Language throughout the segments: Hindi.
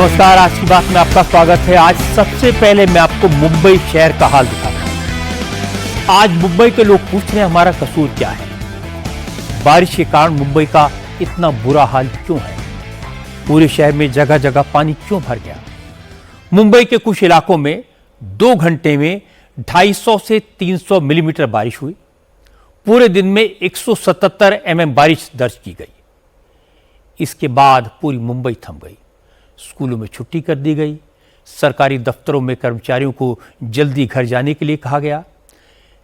नमस्कार, आज की बात में आपका स्वागत है। आज सबसे पहले मैं आपको मुंबई शहर का हाल दिखाता हूं। आज मुंबई के लोग पूछ रहे हैं हमारा कसूर क्या है, बारिश के कारण मुंबई का इतना बुरा हाल क्यों है, पूरे शहर में जगह जगह पानी क्यों भर गया। मुंबई के कुछ इलाकों में 2 घंटे में 250 से 300 मिलीमीटर बारिश हुई। पूरे दिन में 177 mm बारिश दर्ज की गई। इसके बाद पूरी मुंबई थम गई। स्कूलों में छुट्टी कर दी गई। सरकारी दफ्तरों में कर्मचारियों को जल्दी घर जाने के लिए कहा गया,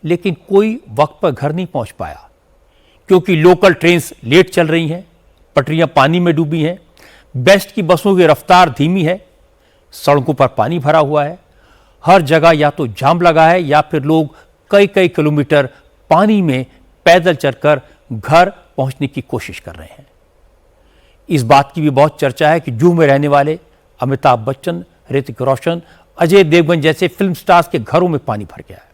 लेकिन कोई वक्त पर घर नहीं पहुंच पाया क्योंकि लोकल ट्रेन्स लेट चल रही हैं, पटरियां पानी में डूबी हैं, बेस्ट की बसों की रफ्तार धीमी है, सड़कों पर पानी भरा हुआ है, हर जगह या तो जाम लगा है या फिर लोग कई कई किलोमीटर पानी में पैदल चलकर घर पहुंचने की कोशिश कर रहे हैं। इस बात की भी बहुत चर्चा है कि जुहू में रहने वाले अमिताभ बच्चन, ऋतिक रोशन, अजय देवगन जैसे फिल्म स्टार्स के घरों में पानी भर गया है।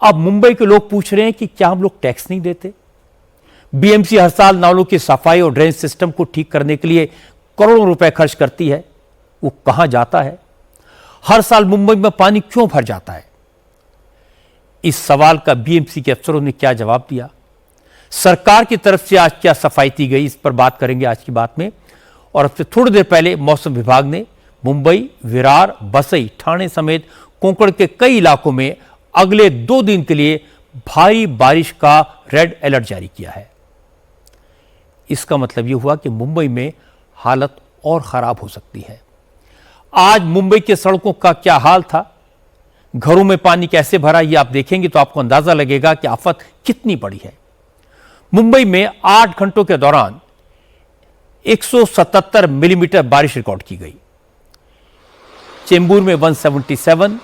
अब मुंबई के लोग पूछ रहे हैं कि क्या हम लोग टैक्स नहीं देते। बीएमसी हर साल नालों की सफाई और ड्रेनेज सिस्टम को ठीक करने के लिए करोड़ों रुपए खर्च करती है, वो कहां जाता है। हर साल मुंबई में पानी क्यों भर जाता है। इस सवाल का बीएमसी के अफसरों ने क्या जवाब दिया, सरकार की तरफ से आज क्या सफाई की गई, इस पर बात करेंगे आज की बात में। और अब से थोड़ी देर पहले मौसम विभाग ने मुंबई, विरार, बसई, ठाणे समेत कोंकण के कई इलाकों में अगले 2 दिन के लिए भारी बारिश का रेड अलर्ट जारी किया है। इसका मतलब यह हुआ कि मुंबई में हालत और खराब हो सकती है। आज मुंबई के सड़कों का क्या हाल था, घरों में पानी कैसे भरा, ये आप देखेंगे तो आपको अंदाजा लगेगा कि आफत कितनी बड़ी है। मुंबई में 8 घंटों के दौरान 177 मिलीमीटर बारिश रिकॉर्ड की गई। चेंबूर में 177,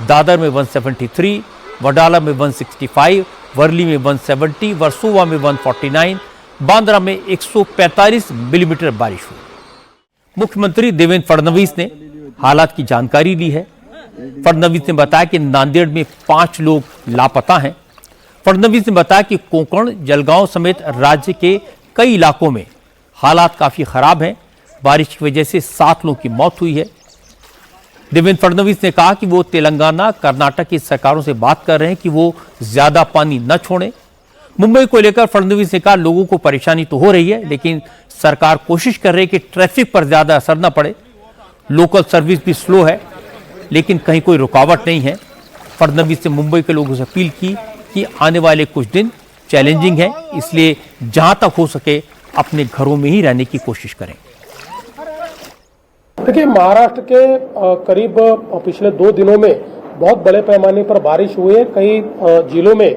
दादर में 173, वडाला में 165, वर्ली में 170, वर्सोवा में 149, बांद्रा में 145 मिलीमीटर बारिश हुई। मुख्यमंत्री देवेंद्र फडणवीस ने हालात की जानकारी दी है। फडणवीस ने बताया कि नांदेड़ में 5 लोग लापता हैं। फडणवीस ने बताया कि कोंकण, जलगांव समेत राज्य के कई इलाकों में हालात काफी खराब हैं। बारिश की वजह से 7 लोगों की मौत हुई है। देवेंद्र फडणवीस ने कहा कि वो तेलंगाना, कर्नाटक की सरकारों से बात कर रहे हैं कि वो ज्यादा पानी न छोड़ें। मुंबई को लेकर फडणवीस ने कहा लोगों को परेशानी तो हो रही है, लेकिन सरकार कोशिश कर रही है कि ट्रैफिक पर ज्यादा असर न पड़े। लोकल सर्विस भी स्लो है, लेकिन कहीं कोई रुकावट नहीं है। फडणवीस ने मुंबई के लोगों से अपील की कि आने वाले कुछ दिन चैलेंजिंग है, इसलिए जहां तक हो सके अपने घरों में ही रहने की कोशिश करें। देखिए, महाराष्ट्र के करीब पिछले 2 दिनों में बहुत बड़े पैमाने पर बारिश हुई है। कई जिलों में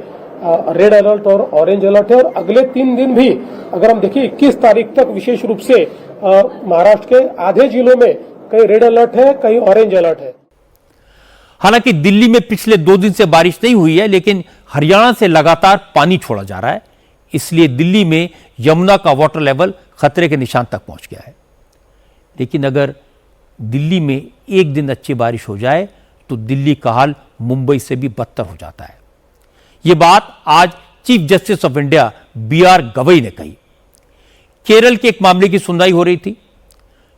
रेड अलर्ट और ऑरेंज अलर्ट है और अगले 3 दिन भी अगर हम देखिए 21 तारीख तक विशेष रूप से महाराष्ट्र के आधे जिलों में कई रेड अलर्ट है, कई ऑरेंज अलर्ट है। हालांकि दिल्ली में पिछले 2 दिन से बारिश नहीं हुई है, लेकिन हरियाणा से लगातार पानी छोड़ा जा रहा है, इसलिए दिल्ली में यमुना का वाटर लेवल खतरे के निशान तक पहुंच गया है। लेकिन अगर दिल्ली में एक दिन अच्छी बारिश हो जाए तो दिल्ली का हाल मुंबई से भी बदतर हो जाता है। यह बात आज chief justice of India BR Gavai ने कही। केरल के एक मामले की सुनवाई हो रही थी।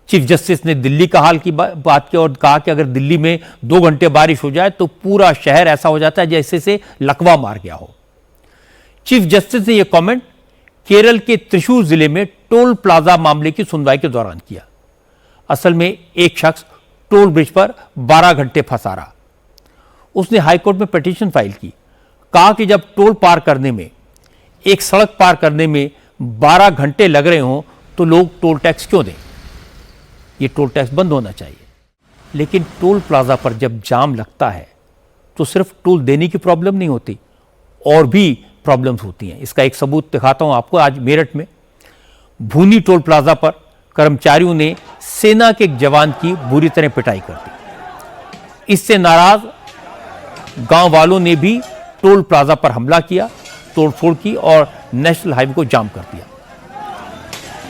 चीफ जस्टिस ने दिल्ली का हाल की बात की और कहा कि अगर दिल्ली में 2 घंटे बारिश हो जाए तो पूरा शहर ऐसा हो जाता है जैसे से लकवा मार गया हो। चीफ जस्टिस ने यह कमेंट केरल के त्रिशूर जिले में टोल प्लाजा मामले की सुनवाई के दौरान किया। असल में एक शख्स टोल ब्रिज पर 12 घंटे फंसा रहा। उसने हाईकोर्ट में पिटीशन फाइल की, कहा कि जब टोल पार करने में, एक सड़क पार करने में 12 घंटे लग रहे हों तो लोग टोल टैक्स क्यों दें। ये टोल टैक्स बंद होना चाहिए। लेकिन टोल प्लाजा पर जब जाम लगता है तो सिर्फ टोल देने की प्रॉब्लम नहीं होती, और भी प्रॉब्लम्स होती हैं। इसका एक सबूत दिखाता हूं आपको। आज मेरठ में भूनी टोल प्लाजा पर कर्मचारियों ने सेना के एक जवान की बुरी तरह पिटाई कर दी। इससे नाराज गांव वालों ने भी टोल प्लाजा पर हमला किया, तोड़फोड़ की और नेशनल हाईवे को जाम कर दिया।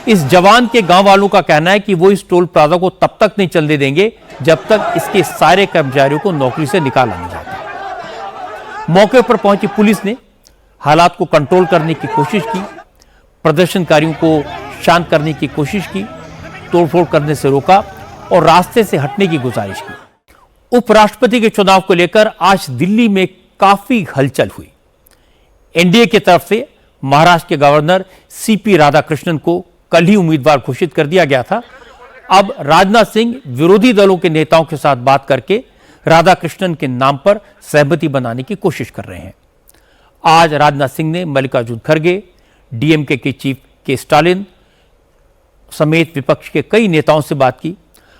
इस जवान के गांव वालों का कहना है कि वो इस टोल प्लाजा को तब तक नहीं चलने देंगे जब तक इसके सारे कर्मचारियों को नौकरी से निकाला नहीं जाता। मौके पर पहुंची पुलिस ने हालात को कंट्रोल करने की कोशिश की, प्रदर्शनकारियों को शांत करने की कोशिश की, तोड़फोड़ करने से रोका और रास्ते से हटने की गुजारिश की। उपराष्ट्रपति के चुनाव को लेकर आज दिल्ली में काफी हलचल हुई। एनडीए की तरफ से महाराष्ट्र के गवर्नर सीपी राधाकृष्णन को कल ही उम्मीदवार घोषित कर दिया गया था। अब राजनाथ सिंह विरोधी दलों के नेताओं के साथ बात करके राधाकृष्णन के नाम पर सहमति बनाने की कोशिश कर रहे हैं। आज राजनाथ सिंह ने मल्लिकार्जुन खड़गे, डीएमके के चीफ के स्टालिन समेत विपक्ष के कई नेताओं से बात की।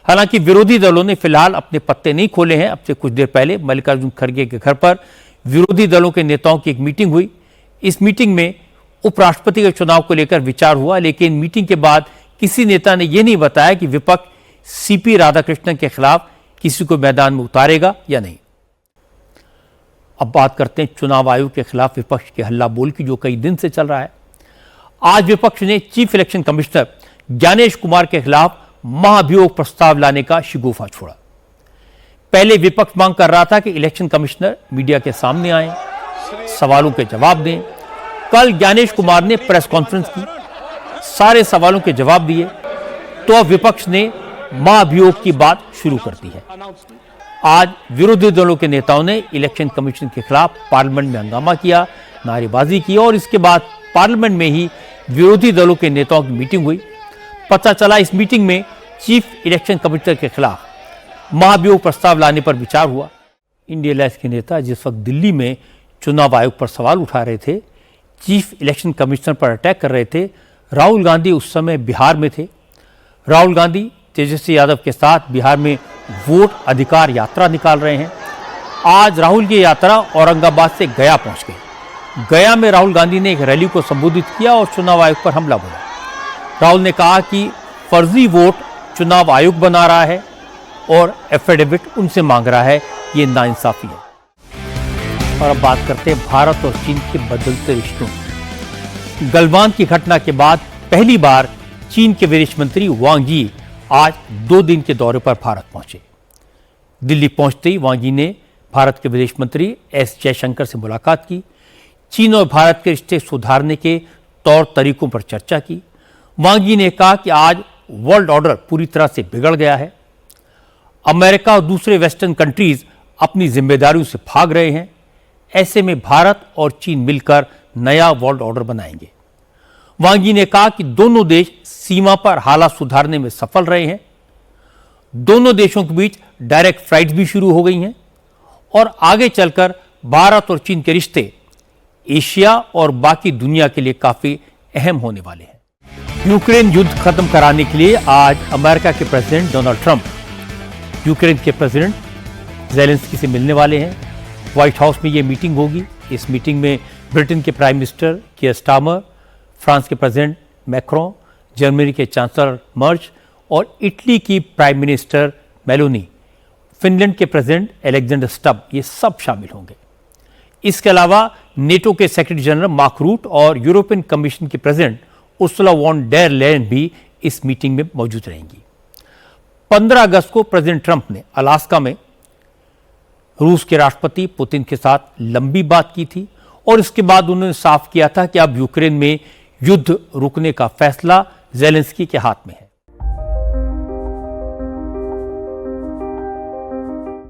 हालांकि विरोधी दलों ने फिलहाल अपने पत्ते नहीं खोले हैं। अब से कुछ देर पहले मल्लिकार्जुन खड़गे के घर पर विरोधी दलों के नेताओं की एक मीटिंग हुई। इस मीटिंग में उपराष्ट्रपति के चुनाव को लेकर विचार हुआ, लेकिन मीटिंग के बाद किसी नेता ने यह नहीं बताया कि विपक्ष सीपी राधाकृष्णन के खिलाफ किसी को मैदान में उतारेगा या नहीं। अब बात करते हैं चुनाव आयोग के खिलाफ विपक्ष के हल्ला बोल की, जो कई दिन से चल रहा है। आज विपक्ष ने chief election commissioner Gyanesh Kumar के खिलाफ महाभियोग प्रस्ताव लाने का शिगूफा छोड़ा। पहले विपक्ष मांग कर रहा था कि इलेक्शन कमिश्नर मीडिया के सामने आए, सवालों के जवाब दें। कल ज्ञानेश कुमार ने प्रेस कॉन्फ्रेंस की, सारे सवालों के जवाब दिए, तो अब विपक्ष ने महाभियोग की बात शुरू कर दी है। आज विरोधी दलों के नेताओं ने इलेक्शन कमीशन के खिलाफ पार्लियामेंट में हंगामा किया, नारेबाजी की और इसके बाद पार्लियामेंट में ही विरोधी दलों के नेताओं की मीटिंग हुई। पता चला इस मीटिंग में चीफ इलेक्शन कमिश्नर के खिलाफ महाभियोग प्रस्ताव लाने पर विचार हुआ। इंडिया अलायंस के नेता जिस वक्त दिल्ली में चुनाव आयोग पर सवाल उठा रहे थे, चीफ इलेक्शन कमिश्नर पर अटैक कर रहे थे, राहुल गांधी उस समय बिहार में थे। राहुल गांधी तेजस्वी यादव के साथ बिहार में वोट अधिकार यात्रा निकाल रहे हैं। आज राहुल की यात्रा औरंगाबाद से गया पहुंच गई। गया में राहुल गांधी ने एक रैली को संबोधित किया और चुनाव आयोग पर हमला बोला। राहुल ने कहा कि फर्जी वोट चुनाव आयोग बना रहा है और एफिडेविट उनसे मांग रहा है, ये नाइंसाफी है। और अब बात करते हैं भारत और चीन के बदलते रिश्तों। गलवान की घटना के बाद पहली बार चीन के विदेश मंत्री वांग यी आज 2 दिन के दौरे पर भारत पहुंचे। दिल्ली पहुंचते ही वांग यी ने भारत के विदेश मंत्री एस जयशंकर से मुलाकात की। चीन और भारत के रिश्ते सुधारने के तौर तरीकों पर चर्चा की। वांग यी ने कहा कि आज वर्ल्ड ऑर्डर पूरी तरह से बिगड़ गया है। अमेरिका और दूसरे वेस्टर्न कंट्रीज अपनी जिम्मेदारियों से भाग रहे हैं। ऐसे में भारत और चीन मिलकर नया वर्ल्ड ऑर्डर बनाएंगे। वांग यी ने कहा कि दोनों देश सीमा पर हालात सुधारने में सफल रहे हैं। दोनों देशों के बीच डायरेक्ट फ्लाइट्स भी शुरू हो गई हैं और आगे चलकर भारत और चीन के रिश्ते एशिया और बाकी दुनिया के लिए काफी अहम होने वाले हैं। यूक्रेन युद्ध खत्म कराने के लिए आज अमेरिका के प्रेसिडेंट डोनाल्ड ट्रंप यूक्रेन के प्रेसिडेंट ज़ेलेंस्की से मिलने वाले हैं। व्हाइट हाउस में ये मीटिंग होगी। इस मीटिंग में ब्रिटेन के prime minister Keir Starmer, France के प्रेसिडेंट मैक्रों, जर्मनी के चांसलर मर्ज और इटली की प्राइम मिनिस्टर मेलोनी, फिनलैंड के प्रेसिडेंट अलेक्जेंडर स्टब, ये सब शामिल होंगे। इसके अलावा नेटो के सेक्रेटरी जनरल मार्क रूट और यूरोपियन कमीशन की president Ursula von der Leyen भी इस मीटिंग में मौजूद रहेंगी। 15 अगस्त को प्रेसिडेंट ट्रंप ने अलास्का में रूस के राष्ट्रपति पुतिन के साथ लंबी बात की थी और इसके बाद उन्होंने साफ किया था कि अब यूक्रेन में युद्ध रुकने का फैसला ज़ेलेंस्की के हाथ में है।